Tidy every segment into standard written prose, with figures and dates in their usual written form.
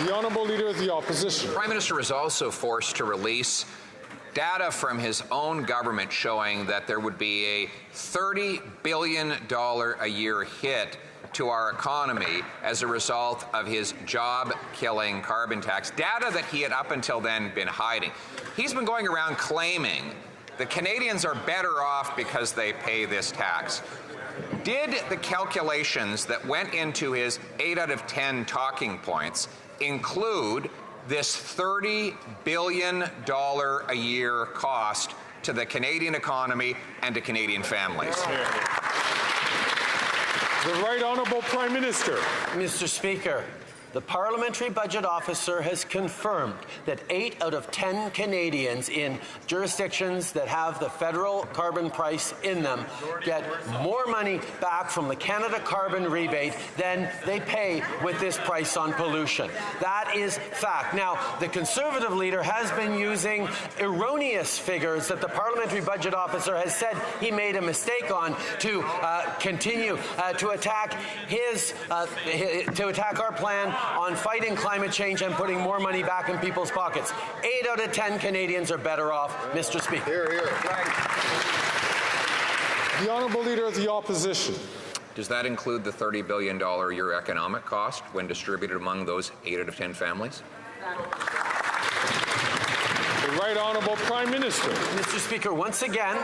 The Honourable Leader of the Opposition. The Prime Minister was also forced to release data from his own government showing that there would be a $30 billion a year hit to our economy as a result of his job-killing carbon tax, data that he had up until then been hiding. He's been going around claiming that Canadians are better off because they pay this tax. Did the calculations that went into his 8 out of 10 talking points include this $30 billion a year cost to the Canadian economy and to Canadian families? The Right Honourable Prime Minister. Mr. Speaker, the Parliamentary Budget Officer has confirmed that 8 out of 10 Canadians in jurisdictions that have the federal carbon price in them get more money back from the Canada carbon rebate than they pay with this price on pollution. That is fact. Now, the Conservative leader has been using erroneous figures that the Parliamentary Budget Officer has said he made a mistake on to continue to attack our plan on fighting climate change and putting more money back in people's pockets. 8 out of 10 Canadians are better off, Mr. Speaker. Hear, hear. The Honourable Leader of the Opposition. Does that include the $30 billion a year economic cost when distributed among those 8 out of 10 families? The Right Honourable Prime Minister. Mr. Speaker, once again,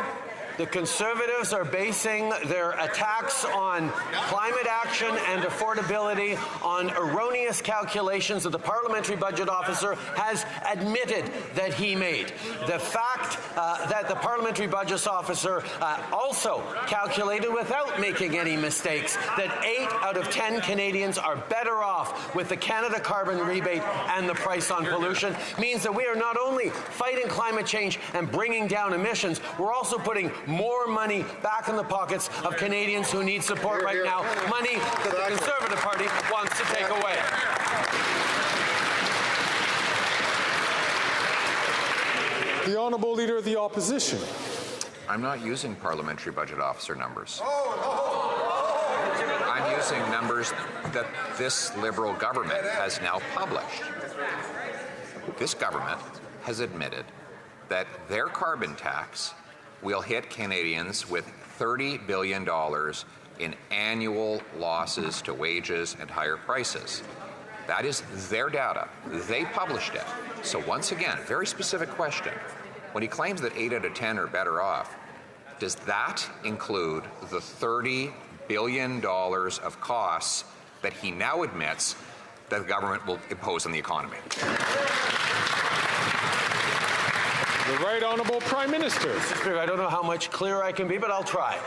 the Conservatives are basing their attacks on climate action and affordability on erroneous calculations that the Parliamentary Budget Officer has admitted that he made. The fact that the Parliamentary Budget Officer also calculated without making any mistakes that 8 out of 10 Canadians are better off with the Canada carbon rebate and the price on pollution means that we are not only fighting climate change and bringing down emissions, we're also putting more money back in the pockets of Canadians who need support right now, money that the Conservative Party wants to take away. The Honourable Leader of the Opposition. I'm not using Parliamentary Budget Officer numbers. I'm using numbers that this Liberal government has now published. This government has admitted that their carbon tax will hit Canadians with $30 billion in annual losses to wages and higher prices. That is their data. They published it. So once again, very specific question. When he claims that 8 out of 10 are better off, does that include the $30 billion of costs that he now admits that the government will impose on the economy? The Right Honourable Prime Minister. Mr. Speaker, I don't know how much clearer I can be, but I'll try.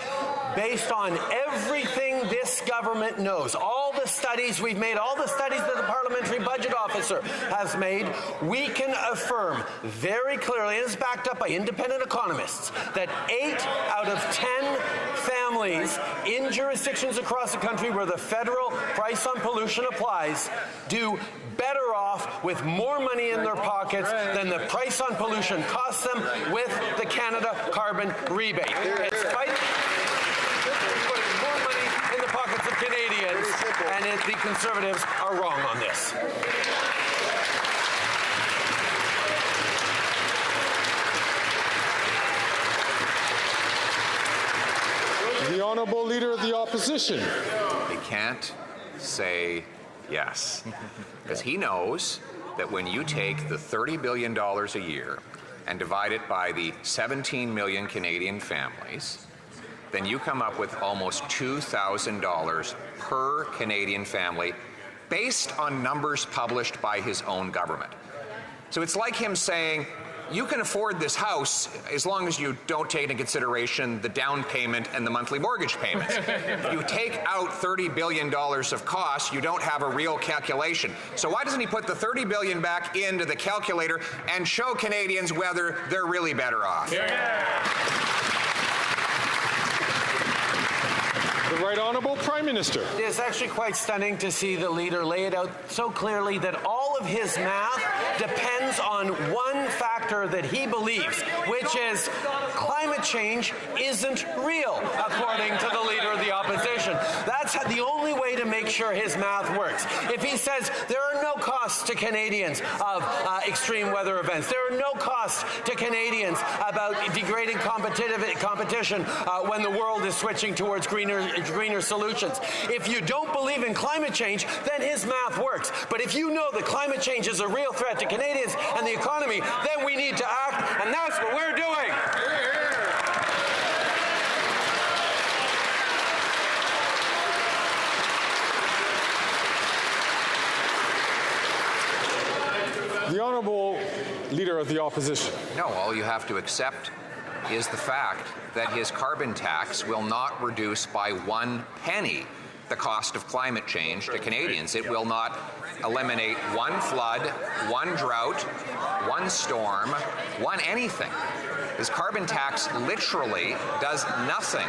Based on everything this government knows, all the studies we've made, all the studies that the Parliamentary Budget Officer has made, we can affirm very clearly, and it's backed up by independent economists, that 8 out of 10 families in jurisdictions across the country where the federal price on pollution applies do better off with more money in their pockets than the price on pollution costs them with the Canada carbon rebate. It's putting more money in the pockets of Canadians, and the Conservatives are wrong on this. The Honourable Leader of the Opposition. He can't say yes, because he knows that when you take the $30 billion a year and divide it by the 17 million Canadian families, then you come up with almost $2,000 per Canadian family based on numbers published by his own government. So it's like him saying, you can afford this house as long as you don't take into consideration the down payment and the monthly mortgage payments. If you take out $30 billion of costs, you don't have a real calculation. So why doesn't he put the $30 billion back into the calculator and show Canadians whether they're really better off? The Right Honourable Prime Minister. It's actually quite stunning to see the leader lay it out so clearly that all of his math depends on one factor that he believes, which is climate change isn't real, according to the Leader of the Opposition. That's the only way to make sure his math works. If he says there are are no costs to Canadians of extreme weather events. There are no costs to Canadians about degrading competition when the world is switching towards greener solutions. If you don't believe in climate change, then his math works. But if you know that climate change is a real threat to Canadians and the economy, then we need to act, and that's what we're doing. The Honourable Leader of the Opposition. No, all you have to accept is the fact that his carbon tax will not reduce by 1 penny the cost of climate change to Canadians. It will not eliminate one flood, one drought, one storm, one anything. His carbon tax literally does nothing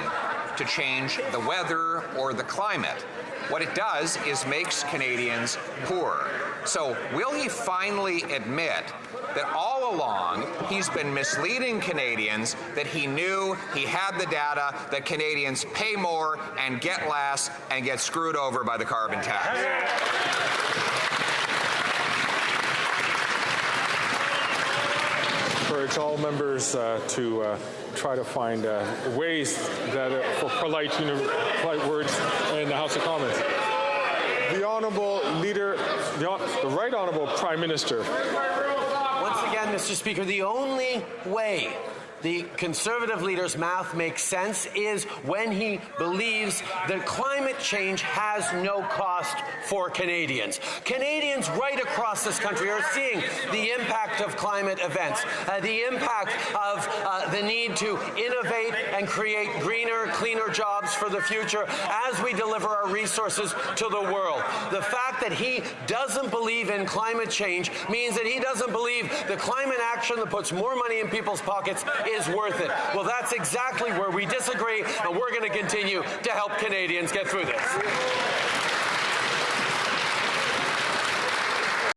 to change the weather or the climate. What it does is makes Canadians poorer. So will he finally admit that all along he's been misleading Canadians, that he knew, he had the data, that Canadians pay more and get less and get screwed over by the carbon tax? Encourage all members to try to find ways that for polite words in the House of Commons. The Honourable Leader, the Right Honourable Prime Minister. Once again, Mr. Speaker, the only way the Conservative leader's math makes sense is when he believes that climate change has no cost for Canadians. Canadians right across this country are seeing the impact of climate events, the impact of the need to innovate and create greener, cleaner jobs for the future as we deliver our resources to the world. The fact that he doesn't believe in climate change means that he doesn't believe that climate action that puts more money in people's pockets is worth it. Well, that's exactly where we disagree, and we're going to continue to help Canadians get through this.